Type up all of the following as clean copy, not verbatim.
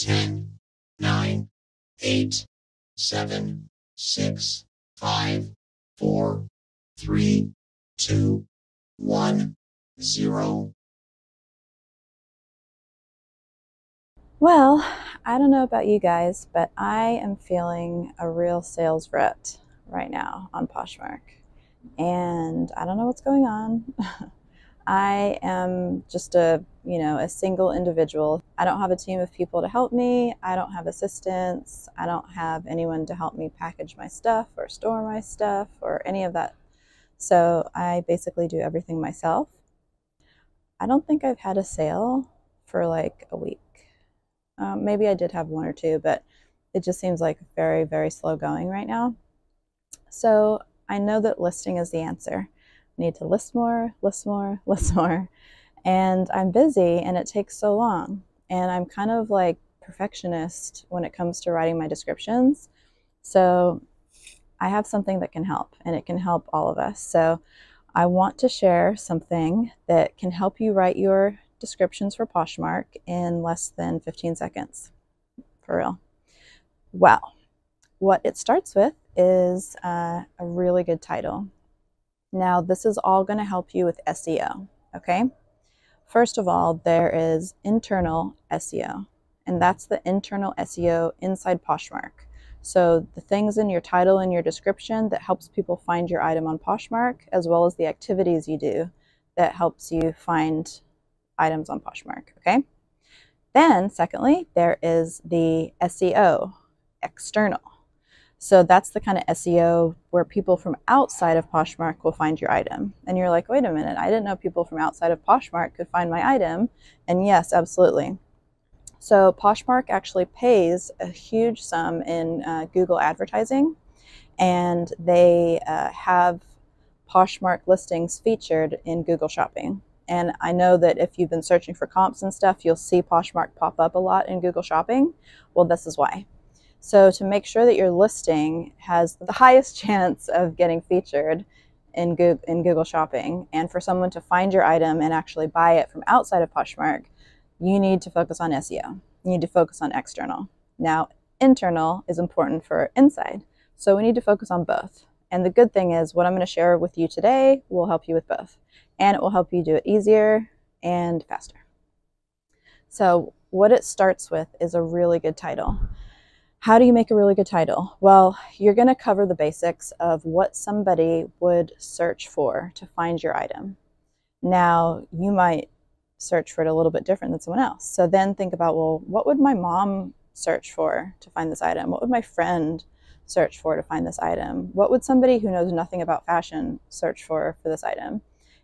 10, 9, 8, 7, 6, 5, 4, 3, 2, 1, 0. Well, I don't know about you guys, but I am feeling a real sales rut right now on Poshmark. And I don't know what's going on. I am just a single individual. I don't have a team of people to help me. I don't have assistants. I don't have anyone to help me package my stuff or store my stuff or any of that. So I basically do everything myself. I don't think I've had a sale for like a week. Maybe I did have one or two, but it just seems like very, very slow going right now. So I know that listing is the answer. I need to list more, list more, list more. And I'm busy and it takes so long. And I'm kind of like perfectionist when it comes to writing my descriptions. So I have something that can help, and it can help all of us. So I want to share something that can help you write your descriptions for Poshmark in less than 15 seconds. For real. Well, what it starts with is a really good title. Now, this is all going to help you with SEO, okay? First of all, there is internal SEO, and that's the internal SEO inside Poshmark. So the things in your title and your description that helps people find your item on Poshmark, as well as the activities you do that helps you find items on Poshmark, okay? Then, secondly, there is the SEO, external. So that's the kind of SEO where people from outside of Poshmark will find your item. And you're like, wait a minute, I didn't know people from outside of Poshmark could find my item. And yes, absolutely. So Poshmark actually pays a huge sum in Google advertising, and they have Poshmark listings featured in Google Shopping. And I know that if you've been searching for comps and stuff, you'll see Poshmark pop up a lot in Google Shopping. Well, this is why. So to make sure that your listing has the highest chance of getting featured in Google Shopping, and for someone to find your item and actually buy it from outside of Poshmark, you need to focus on SEO. You need to focus on external. Now, internal is important for inside, so we need to focus on both. And the good thing is, what I'm going to share with you today will help you with both, and it will help you do it easier and faster. So what it starts with is a really good title. How do you make a really good title? Well, you're going to cover the basics of what somebody would search for to find your item. Now, you might search for it a little bit different than someone else. So then think about, well, what would my mom search for to find this item? What would my friend search for to find this item? What would somebody who knows nothing about fashion search for this item?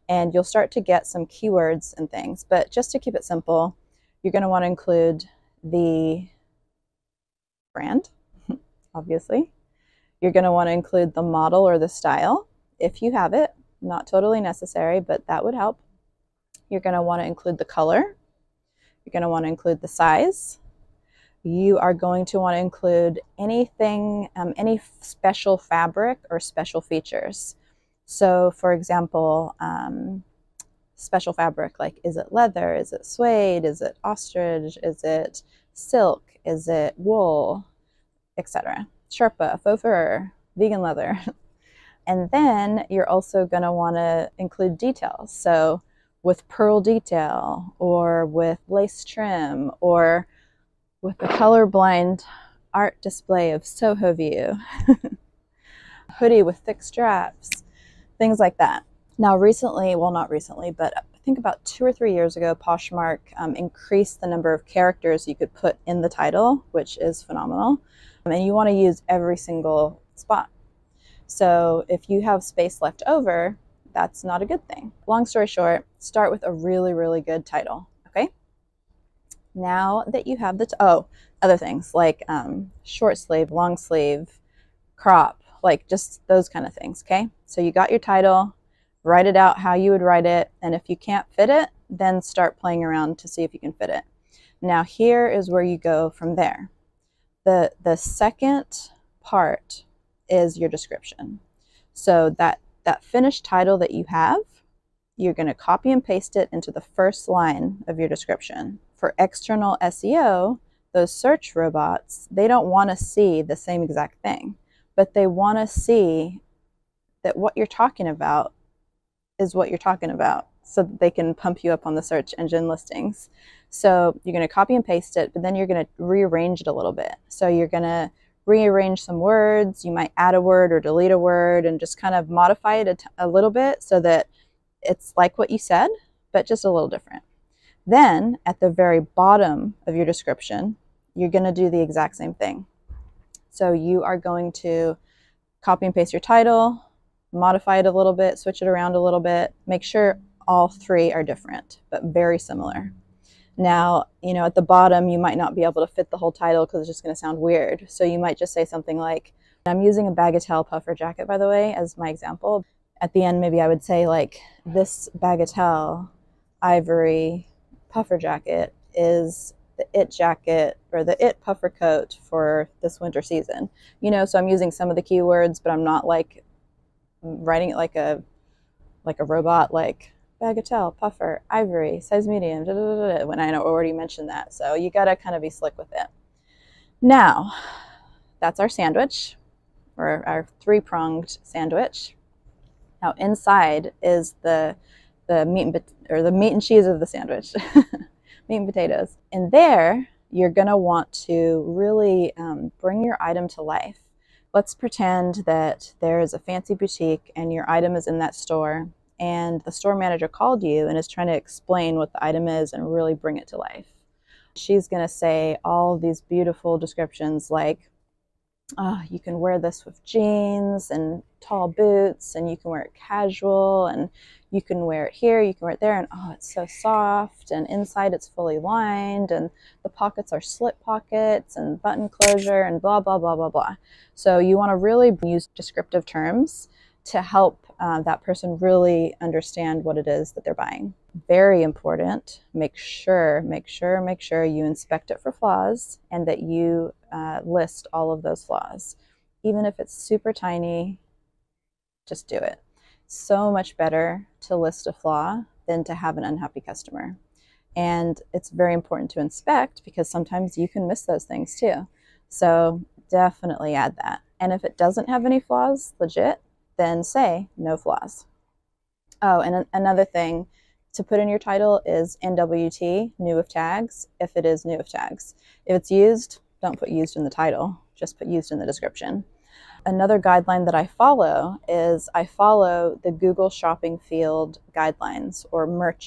And you'll start to get some keywords and things. But just to keep it simple, you're going to want to include the brand, obviously. You're going to want to include the model or the style, if you have it. Not totally necessary, but that would help. You're going to want to include the color. You're going to want to include the size. You are going to want to include anything, any special fabric or special features. So, for example, special fabric, like, is it leather? Is it suede? Is it ostrich? Is it silk? Is it wool? Etc. Sherpa, faux fur, vegan leather. And then you're also going to want to include details. So with pearl detail, or with lace trim, or with the colorblind art display of Soho View, hoodie with thick straps, things like that. Now recently, well, not recently, but I think about 2 or 3 years ago, Poshmark increased the number of characters you could put in the title, which is phenomenal. And you want to use every single spot. So if you have space left over, that's not a good thing. Long story short, start with a really, really good title, okay? Now that you have the, other things like short sleeve, long sleeve, crop, like just those kind of things, okay? So you got your title, write it out how you would write it, and if you can't fit it, then start playing around to see if you can fit it. Now here is where you go from there. The second part is your description. So that finished title that you have, you're going to copy and paste it into the first line of your description. For external SEO, those search robots, they don't want to see the same exact thing, but they want to see that what you're talking about is what you're talking about, so that they can pump you up on the search engine listings. So you're going to copy and paste it, but then you're going to rearrange it a little bit. So you're going to rearrange some words. You might add a word or delete a word and just kind of modify it a little bit so that it's like what you said, but just a little different. Then at the very bottom of your description, you're going to do the exact same thing. So you are going to copy and paste your title, modify it a little bit, switch it around a little bit, make sure all three are different, but very similar. Now, at the bottom, you might not be able to fit the whole title because it's just going to sound weird. So you might just say something like, I'm using a Bagatelle puffer jacket, by the way, as my example. At the end, maybe I would say like, this Bagatelle ivory puffer jacket is the it jacket or the it puffer coat for this winter season. So I'm using some of the keywords, but I'm not like writing it like a robot, like Bagatelle, puffer, ivory, size medium, when I already mentioned that. So you got to kind of be slick with it. Now, that's our sandwich, or our three-pronged sandwich. Now, inside is the meat and cheese of the sandwich, meat and potatoes. And there, you're going to want to really bring your item to life. Let's pretend that there is a fancy boutique and your item is in that store, and the store manager called you and is trying to explain what the item is and really bring it to life. She's going to say all of these beautiful descriptions like, oh, you can wear this with jeans and tall boots, and you can wear it casual, and you can wear it here, you can wear it there, and oh, it's so soft, and inside it's fully lined, and the pockets are slip pockets and button closure, and blah, blah, blah, blah, blah. So you want to really use descriptive terms to help that person really understand what it is that they're buying. Very important. Make sure you inspect it for flaws and that you list all of those flaws. Even if it's super tiny, just do it. So much better to list a flaw than to have an unhappy customer. And it's very important to inspect because sometimes you can miss those things too. So definitely add that. And if it doesn't have any flaws, legit, then say no flaws. Oh, and another thing to put in your title is NWT, new with tags, if it is new with tags. If it's used, don't put used in the title, just put used in the description. Another guideline that I follow is I follow the Google Shopping Field guidelines, or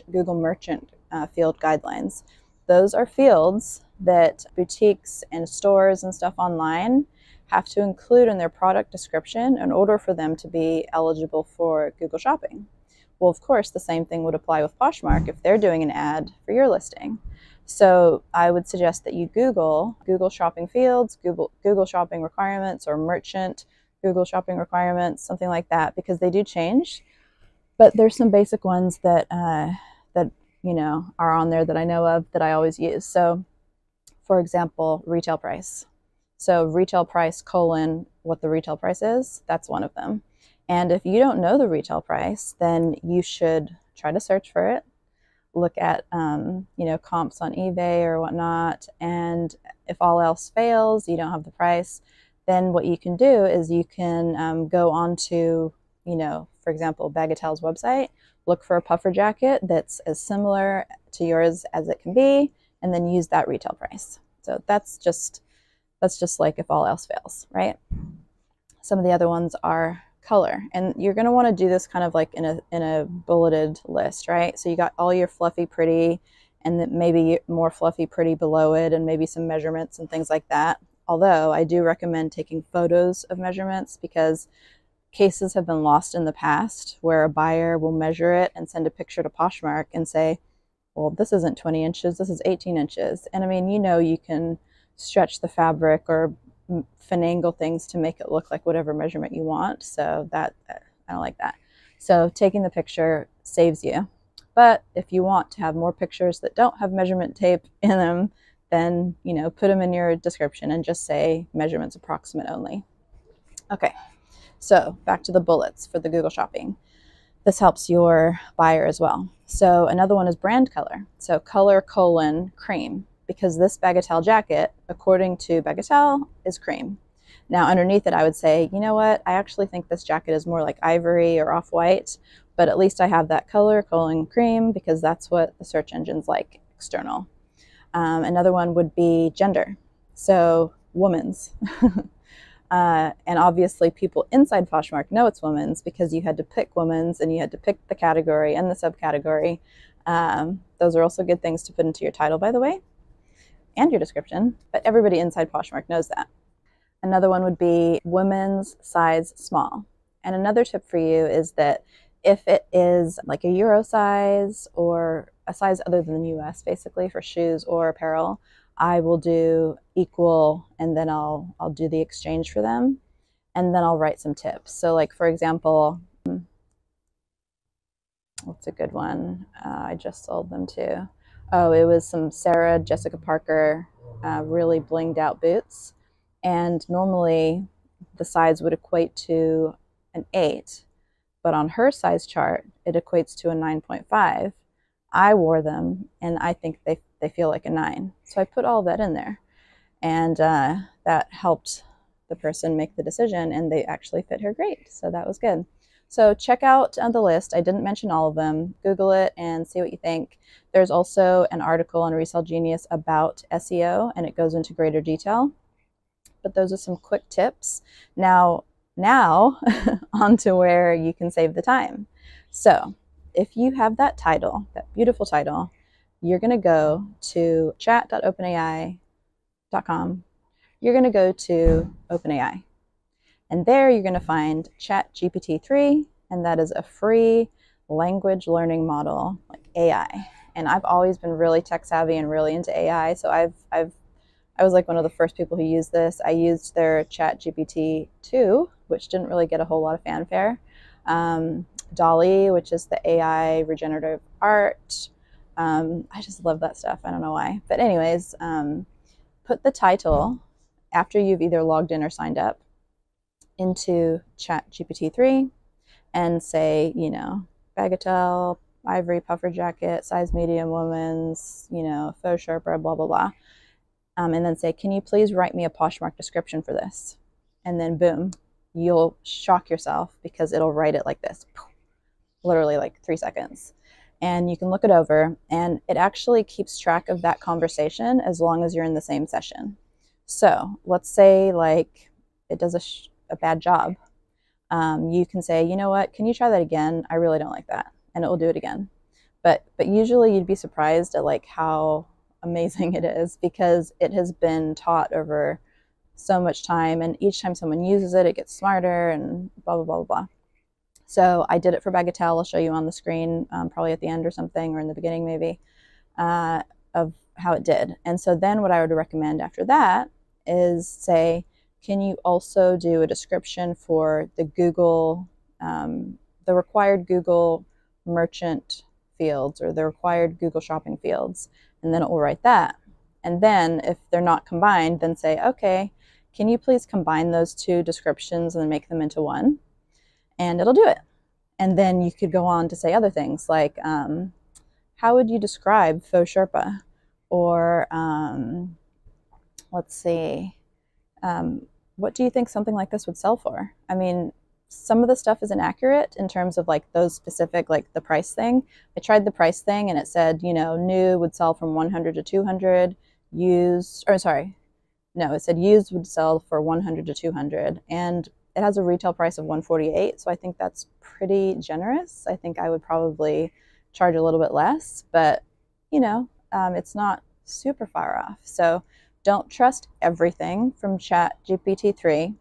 Google Merchant Field guidelines. Those are fields that boutiques and stores and stuff online have to include in their product description in order for them to be eligible for Google Shopping. Well, of course, the same thing would apply with Poshmark if they're doing an ad for your listing. So I would suggest that you Google Shopping Fields, Google Shopping Requirements, or Merchant Google Shopping Requirements, something like that, because they do change. But there's some basic ones that are on there that I know of that I always use. So, for example, retail price. So retail price : what the retail price is, that's one of them. And if you don't know the retail price, then you should try to search for it. Look at, comps on eBay or whatnot. And if all else fails, you don't have the price, then what you can do is you can go on to, for example, Bagatelle's website, look for a puffer jacket that's as similar to yours as it can be, and then use that retail price. So that's just like if all else fails, right? Some of the other ones are color, and you're going to want to do this kind of like in a bulleted list, right? So you got all your fluffy pretty, and then maybe more fluffy pretty below it, and maybe some measurements and things like that. Although I do recommend taking photos of measurements, because cases have been lost in the past where a buyer will measure it and send a picture to Poshmark and say, well, this isn't 20 inches, this is 18 inches. And I mean, you can stretch the fabric or finagle things to make it look like whatever measurement you want. So that, I don't like that. So taking the picture saves you. But if you want to have more pictures that don't have measurement tape in them, then, put them in your description and just say measurements approximate only. Okay, so back to the bullets for the Google Shopping. This helps your buyer as well. So another one is brand color. So color : cream. because this bagatelle jacket, according to bagatelle, is cream. Now underneath it, I would say, you know what, I actually think this jacket is more like ivory or off-white, but at least I have that color, calling cream, because that's what the search engines like, external. Another one would be gender, so woman's. And obviously people inside Poshmark know it's women's because you had to pick women's and you had to pick the category and the subcategory. Those are also good things to put into your title, by the way, and your description, but everybody inside Poshmark knows that. Another one would be women's size small. And another tip for you is that if it is like a Euro size or a size other than the US, basically for shoes or apparel, I will do equal, and then I'll do the exchange for them, and then I'll write some tips. So like, for example, what's a good one? I just sold them to. Oh, it was some Sarah Jessica Parker really blinged out boots. And normally the size would equate to an 8, but on her size chart, it equates to a 9.5. I wore them and I think they feel like a 9. So I put all of that in there, and that helped the person make the decision, and they actually fit her great. So that was good. So check out the list. I didn't mention all of them. Google it and see what you think. There's also an article on Resell Genius about SEO, and it goes into greater detail. But those are some quick tips. Now on to where you can save the time. So if you have that title, that beautiful title, you're going to go to chat.openai.com. You're going to go to OpenAI. And there you're going to find Chat GPT3, and that is a free language learning model, like AI. And I've always been really tech savvy and really into AI, so I was like one of the first people who used this. I used their Chat GPT2, which didn't really get a whole lot of fanfare. DALL-E, which is the AI regenerative art. I just love that stuff. I don't know why. But anyways, put the title after you've either logged in or signed up into Chat GPT3 and say, you know, bagatelle, ivory puffer jacket, size medium, woman's, you know, faux Sherpa, blah, blah, blah. And then say, can you please write me a Poshmark description for this? And then boom, you'll shock yourself because it'll write it like this, literally like 3 seconds. And you can look it over, and it actually keeps track of that conversation as long as you're in the same session. So let's say like it does a bad job. You can say, you know what, can you try that again? I really don't like that. And it will do it again. But usually you'd be surprised at like how amazing it is, because it has been taught over so much time, and each time someone uses it, it gets smarter and blah, blah, blah, blah, blah. So I did it for bagatelle. I'll show you on the screen, probably at the end or something, or in the beginning maybe, of how it did. And so then what I would recommend after that is say, can you also do a description for the Google, the required Google merchant fields or the required Google shopping fields? And then it will write that. And then if they're not combined, then say, okay, can you please combine those two descriptions and make them into one? And it'll do it. And then you could go on to say other things like, how would you describe faux Sherpa? Or let's see, what do you think something like this would sell for? I mean, some of the stuff is inaccurate in terms of like those specific, like the price thing. I tried the price thing and it said, you know, new would sell from 100 to 200, used, or sorry, no, it said used would sell for 100 to 200, and it has a retail price of 148. So I think that's pretty generous. I think I would probably charge a little bit less, but you know, it's not super far off. So don't trust everything from Chat GPT-3.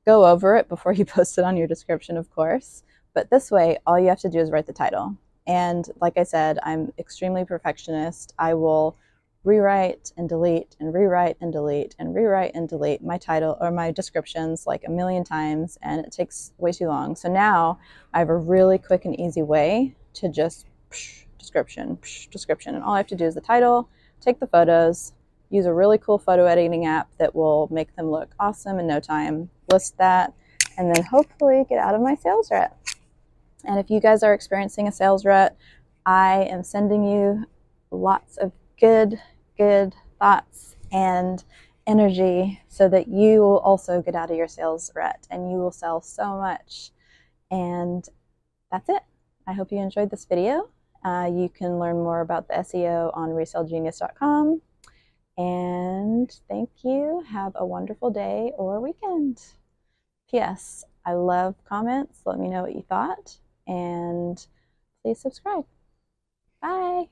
Go over it before you post it on your description, of course. But this way, all you have to do is write the title. And like I said, I'm extremely perfectionist. I will rewrite and delete and rewrite and delete and rewrite and delete my title or my descriptions like a million times, and it takes way too long. So now I have a really quick and easy way to just description, and all I have to do is the title, take the photos, use a really cool photo editing app that will make them look awesome in no time, list that, and then hopefully get out of my sales rut. And if you guys are experiencing a sales rut, I am sending you lots of good thoughts and energy so that you will also get out of your sales rut and you will sell so much. And that's it. I hope you enjoyed this video. You can learn more about the SEO on resellgenius.com. And thank you. Have a wonderful day or weekend. P.S. I love comments. Let me know what you thought. And please subscribe. Bye.